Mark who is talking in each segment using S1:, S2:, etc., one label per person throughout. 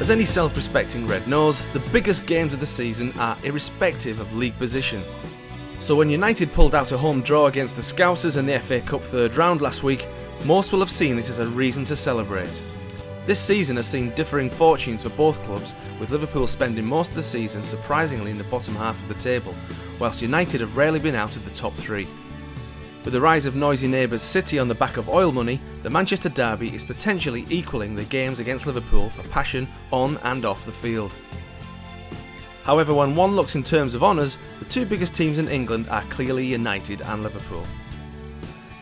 S1: As any self-respecting Red knows, the biggest games of the season are irrespective of league position. So when United pulled out a home draw against the Scousers in the FA Cup third round last week, most will have seen it as a reason to celebrate. This season has seen differing fortunes for both clubs, with Liverpool spending most of the season surprisingly in the bottom half of the table, whilst United have rarely been out of the top three. With the rise of noisy neighbours City on the back of oil money, the Manchester derby is potentially equalling the games against Liverpool for passion on and off the field. However, when one looks in terms of honours, the two biggest teams in England are clearly United and Liverpool.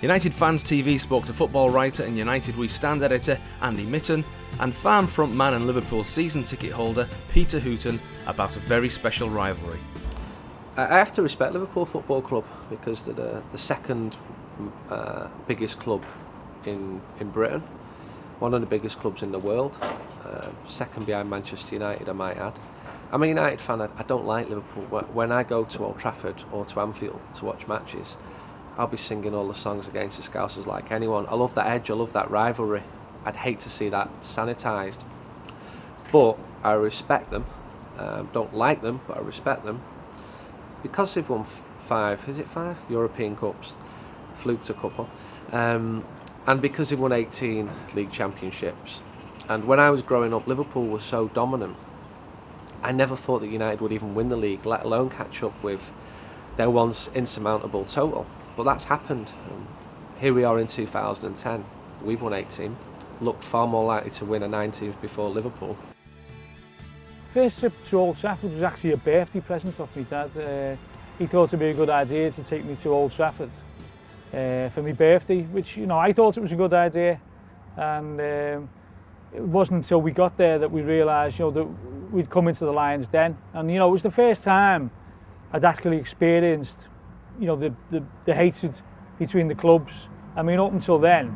S1: United Fans TV spoke to football writer and United We Stand editor Andy Mitten and Farm front man and Liverpool season ticket holder Peter Hooton about a very special rivalry.
S2: I have to respect Liverpool Football Club because they're the second biggest club in Britain, one of the biggest clubs in the world, second behind Manchester United, I might add. I'm a United fan. I don't like Liverpool. When I go to Old Trafford or to Anfield to watch matches, I'll be singing all the songs against the Scousers like anyone. I love that edge, I love that rivalry. I'd hate to see that sanitised. But I respect them. Don't like them, but I respect them. Because they've won five European Cups, fluked a couple, and because they've won 18 league championships. And when I was growing up, Liverpool was so dominant. I never thought that United would even win the league, let alone catch up with their once insurmountable total. But that's happened. Here we are in 2010. We've won 18, looked far more likely to win a 19th before Liverpool.
S3: First trip to Old Trafford was actually a birthday present off my dad. He thought it'd be a good idea to take me to Old Trafford for my birthday, which, you know, I thought it was a good idea. And it wasn't until we got there that we realised, you know, that we'd come into the Lions' Den. And, you know, it was the first time I'd actually experienced, you know, the hatred between the clubs. I mean, up until then,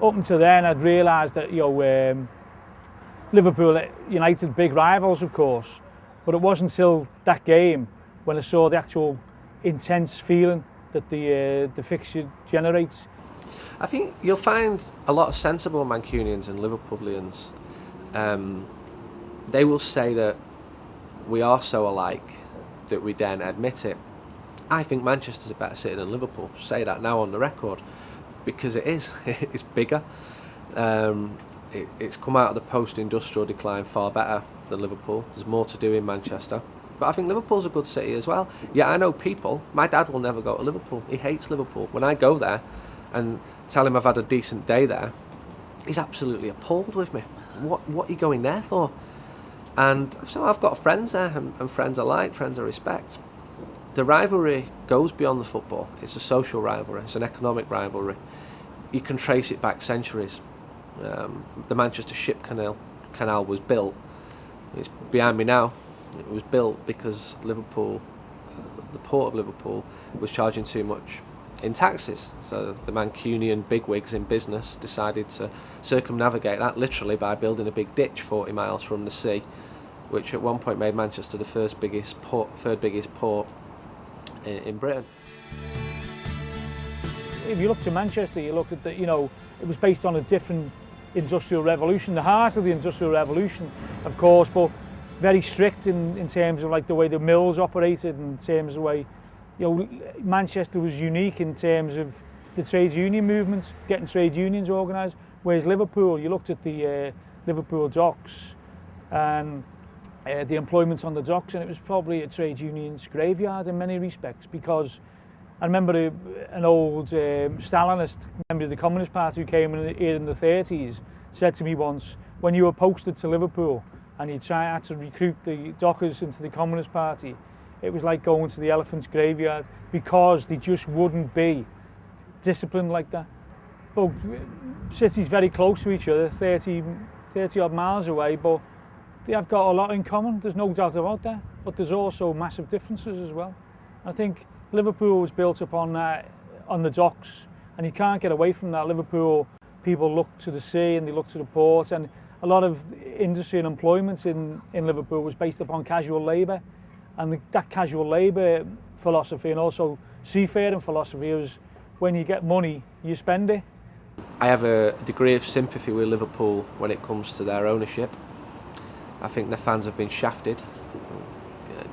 S3: I'd realised that, you know, Liverpool, United, big rivals, of course, but it wasn't until that game when I saw the actual intense feeling that the fixture generates.
S2: I think you'll find a lot of sensible Mancunians and Liverpoolians. They will say that we are so alike that we daren't admit it. I think Manchester's a better city than Liverpool. Say that now on the record, because it is. It's bigger. It's come out of the post-industrial decline far better than Liverpool. There's more to do in Manchester. But I think Liverpool's a good city as well. Yeah, I know people. My dad will never go to Liverpool. He hates Liverpool. When I go there and tell him I've had a decent day there, he's absolutely appalled with me. What are you going there for? And so I've got friends there, and friends I like, friends I respect. The rivalry goes beyond the football. It's a social rivalry. It's an economic rivalry. You can trace it back centuries. The Manchester Ship Canal was built. It's behind me now. It was built because Liverpool, the port of Liverpool, was charging too much in taxes. So the Mancunian bigwigs in business decided to circumnavigate that literally by building a big ditch 40 miles from the sea, which at one point made Manchester the third biggest port in Britain.
S3: If you look to Manchester, you look at you know, it was based on a different industrial revolution, the heart of the industrial revolution, of course, but very strict in terms of like the way the mills operated, in terms of the way, you know, Manchester was unique in terms of the trades union movement, getting trade unions organised, whereas Liverpool, you looked at the Liverpool docks and the employment on the docks, and it was probably a trade union's graveyard in many respects, because I remember an old Stalinist, member of the Communist Party who came in here in the 30s, said to me once, when you were posted to Liverpool and you had to recruit the dockers into the Communist Party, it was like going to the elephant's graveyard, because they just wouldn't be disciplined like that. Both cities very close to each other, 30 odd miles away, but they have got a lot in common, there's no doubt about that, but there's also massive differences as well. I think Liverpool was built upon that, on the docks, and you can't get away from that. Liverpool people look to the sea and they look to the port, and a lot of industry and employment in Liverpool was based upon casual labour, and that casual labour philosophy and also seafaring philosophy was, when you get money, you spend it.
S2: I have a degree of sympathy with Liverpool when it comes to their ownership. I think the fans have been shafted.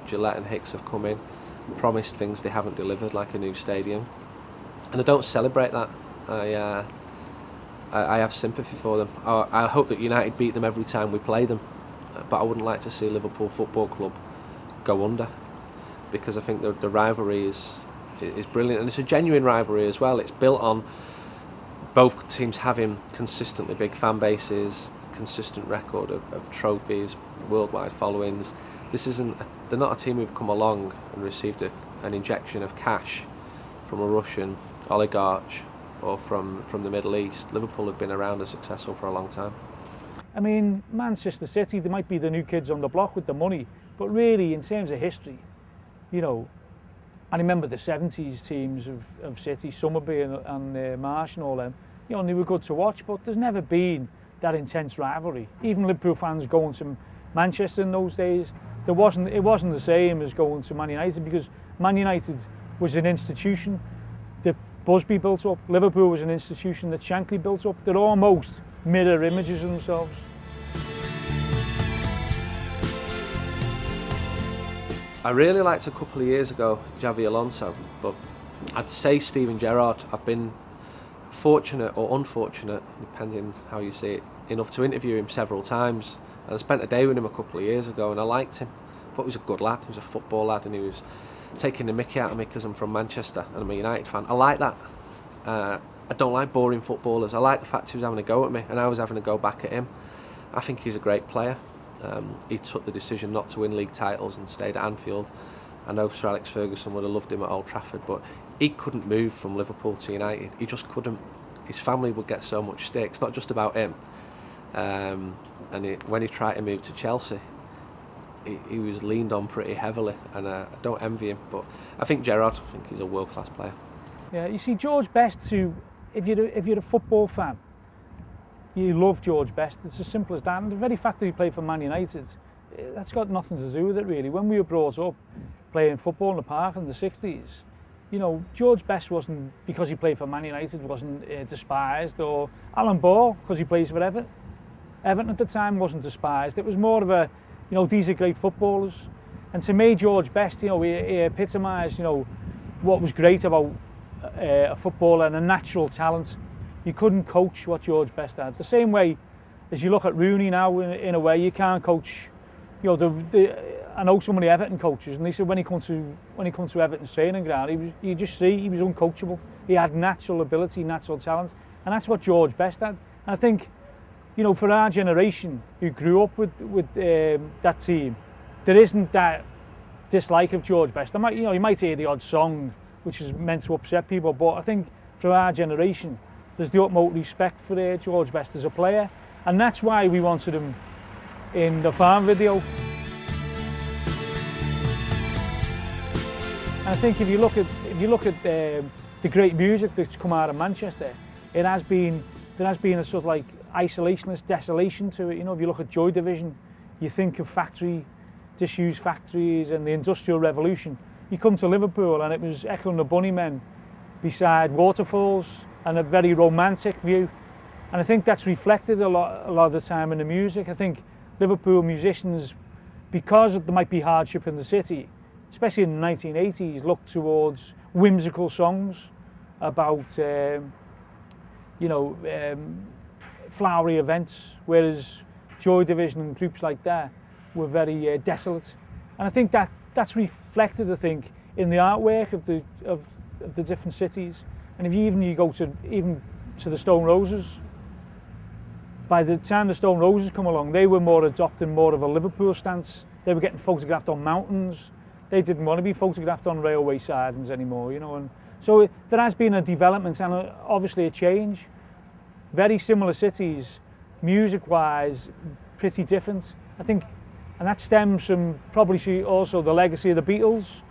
S2: Gillette and Hicks have come in, promised things they haven't delivered, like a new stadium, and I don't celebrate that. I have sympathy for them. I hope that United beat them every time we play them, but I wouldn't like to see Liverpool Football Club go under, because I think the rivalry is brilliant, and it's a genuine rivalry as well. It's built on both teams having consistently big fan bases, consistent record of trophies, worldwide followings. They're not a team who've come along and received an injection of cash from a Russian oligarch or from the Middle East. Liverpool have been around and successful for a long time.
S3: I mean, Manchester City, they might be the new kids on the block with the money, but really, in terms of history, you know, I remember the 70s teams of City, Summerby and Marsh and all them, you know, and they were good to watch, but there's never been that intense rivalry. Even Liverpool fans going to Manchester in those days, it wasn't the same as going to Man United, because Man United was an institution that Busby built up. Liverpool was an institution that Shankly built up. They're almost mirror images of themselves.
S2: I really liked a couple of years ago Xavi Alonso, but I'd say Steven Gerrard. I've been fortunate or unfortunate, depending how you see it, enough to interview him several times. And I spent a day with him a couple of years ago, and I liked him. I thought he was a good lad. He was a football lad, and he was taking the mickey out of me because I'm from Manchester and I'm a United fan. I like that. I don't like boring footballers. I like the fact he was having a go at me, and I was having a go back at him. I think he's a great player. He took the decision not to win league titles and stayed at Anfield. I know Sir Alex Ferguson would have loved him at Old Trafford, but he couldn't move from Liverpool to United. He just couldn't. His family would get so much stick. It's not just about him. When he tried to move to Chelsea, he was leaned on pretty heavily, and I don't envy him. But I think Gerrard, I think he's a world-class player.
S3: Yeah, you see, George Best, if you're a football fan, you love George Best. It's as simple as that. And the very fact that he played for Man United, that's got nothing to do with it, really. When we were brought up playing football in the park in the 60s, you know, George Best wasn't, because he played for Man United, wasn't despised, or Alan Ball, because he plays for Everton. Everton at the time wasn't despised. It was more of a, you know, these are great footballers. And to me, George Best, you know, he epitomised, you know, what was great about a footballer and a natural talent. You couldn't coach what George Best had. The same way as you look at Rooney now, in a way, you can't coach. You know, I know so many Everton coaches, and they said when he comes to Everton's training ground, you just see he was uncoachable. He had natural ability, natural talent, and that's what George Best had. And I think, you know, for our generation who grew up with that team, there isn't that dislike of George Best. You might hear the odd song which is meant to upset people, but I think for our generation, there's the utmost respect for George Best as a player, and that's why we wanted him in the Farm video. And I think if you look at the great music that's come out of Manchester, there has been a sort of like isolationist desolation to it. You know, if you look at Joy Division, you think of disused factories and the Industrial Revolution. You come to Liverpool and it was Echo and the Bunnymen beside waterfalls, and a very romantic view. And I think that's reflected a lot of the time in the music. I think Liverpool musicians, because there might be hardship in the city, especially in the 1980s, looked towards whimsical songs about, flowery events, whereas Joy Division and groups like that were very desolate. And I think that's reflected, I think, in the artwork of the different cities. And if you go to the Stone Roses, by the time the Stone Roses come along, they were more adopting more of a Liverpool stance. They were getting photographed on mountains. They didn't want to be photographed on railway sidings anymore, you know. And so there has been a development and obviously a change. Very similar cities, music-wise, pretty different, I think. And that stems from probably also the legacy of the Beatles.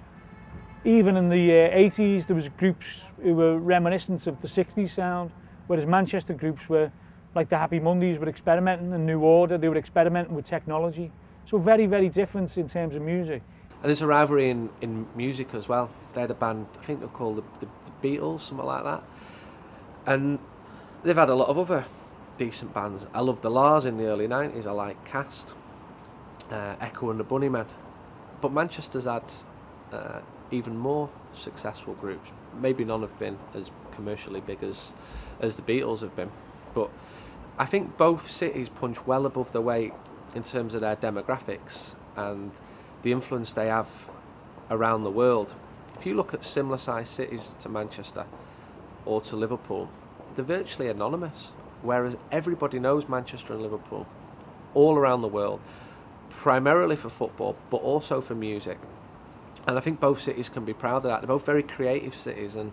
S3: Even in the 80s, there was groups who were reminiscent of the 60s sound, whereas Manchester groups were, like the Happy Mondays, were experimenting in New Order, they were experimenting with technology. So very, very different in terms of music.
S2: And there's a rivalry in music as well. They had a band, I think they're called the Beatles, something like that. And they've had a lot of other decent bands. I loved the Lars in the early 90s, I like Cast. Echo and the Bunnymen. But Manchester's had even more successful groups. Maybe none have been as commercially big as the Beatles have been, but I think both cities punch well above their weight in terms of their demographics and the influence they have around the world. If you look at similar sized cities to Manchester or to Liverpool, they're virtually anonymous, whereas everybody knows Manchester and Liverpool all around the world, primarily for football, but also for music. And I think both cities can be proud of that. They're both very creative cities, and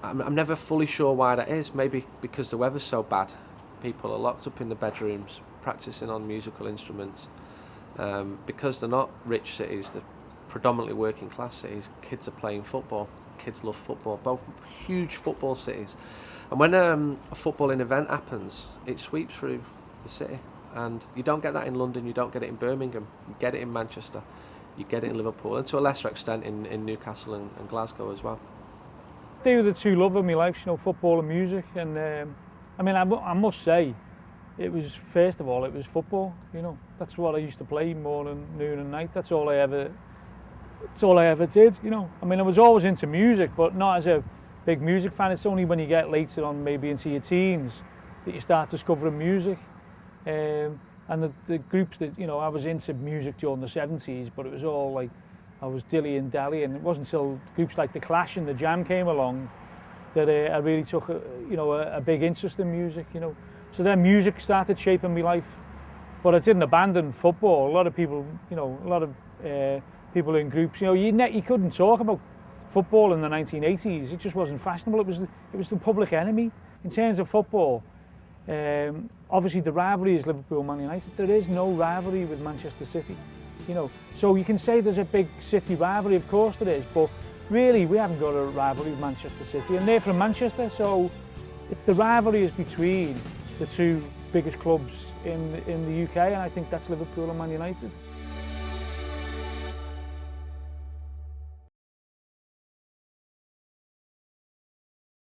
S2: I'm never fully sure why that is. Maybe because the weather's so bad. People are locked up in the bedrooms, practicing on musical instruments. Because they're not rich cities, they're predominantly working class cities. Kids are playing football. Kids love football. Both huge football cities. And when a footballing event happens, it sweeps through the city. And you don't get that in London, you don't get it in Birmingham, you get it in Manchester, you get it in Liverpool, and to a lesser extent in Newcastle and Glasgow as well.
S3: They were the two love of my life, football and music. And I must say, it was, first of all, it was football. That's what I used to play morning, noon and night. That's all I ever did. I was always into music, but not as a big music fan. It's only when you get later on, maybe into your teens, that you start discovering music. And the groups that, I was into music during the 70s, but it was all like, I was dilly and dally, and it wasn't until groups like The Clash and The Jam came along that I really took a big interest in music, So then music started shaping my life, but I didn't abandon football. A lot of people, people in groups, you couldn't talk about football in the 1980s. It just wasn't fashionable. It was the public enemy. In terms of football, obviously the rivalry is Liverpool Man United. There is no rivalry with Manchester City, So you can say there's a big city rivalry, of course there is, but really we haven't got a rivalry with Manchester City, and they're from Manchester, so it's the rivalry is between the two biggest clubs in the UK, and I think that's Liverpool and Man United.